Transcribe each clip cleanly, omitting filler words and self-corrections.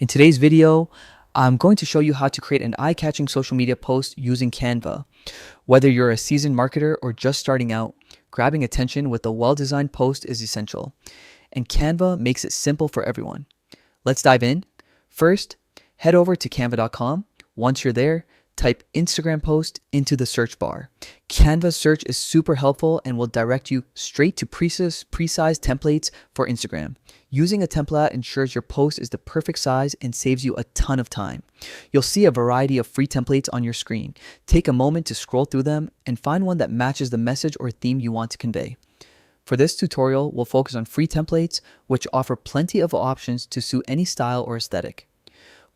In today's video, I'm going to show you how to create an eye-catching social media post using Canva. Whether you're a seasoned marketer or just starting out, grabbing attention with a well-designed post is essential, and Canva makes it simple for everyone. Let's dive in. First, head over to canva.com. Once you're there, type Instagram post into the search bar. Canva's search is super helpful and will direct you straight to precise templates for Instagram. Using a template ensures your post is the perfect size and saves you a ton of time. You'll see a variety of free templates on your screen. Take a moment to scroll through them and find one that matches the message or theme you want to convey. For this tutorial, we'll focus on free templates, which offer plenty of options to suit any style or aesthetic.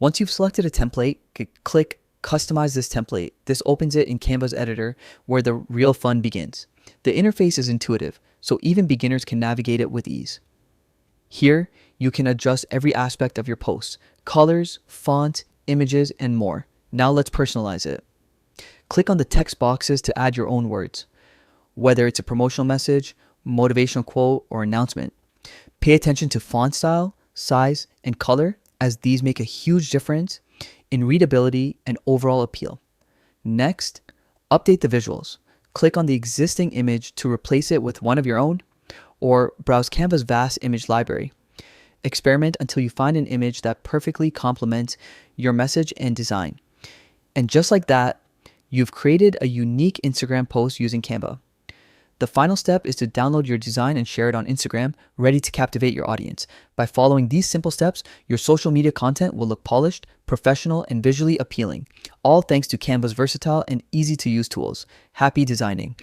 Once you've selected a template, click Customize this template. This opens it in Canva's editor, where the real fun begins. The interface is intuitive, so even beginners can navigate it with ease. Here, you can adjust every aspect of your post: colors, font, images, and more. Now let's personalize it. Click on the text boxes to add your own words, whether it's a promotional message, motivational quote, or announcement. Pay attention to font style, size, and color, as these make a huge difference in readability and overall appeal. Next, update the visuals. Click on the existing image to replace it with one of your own, or browse Canva's vast image library. Experiment until you find an image that perfectly complements your message and design. And just like that, you've created a unique Instagram post using Canva. The final step is to download your design and share it on Instagram, ready to captivate your audience. By following these simple steps, your social media content will look polished, professional, and visually appealing, all thanks to Canva's versatile and easy-to-use tools. Happy designing!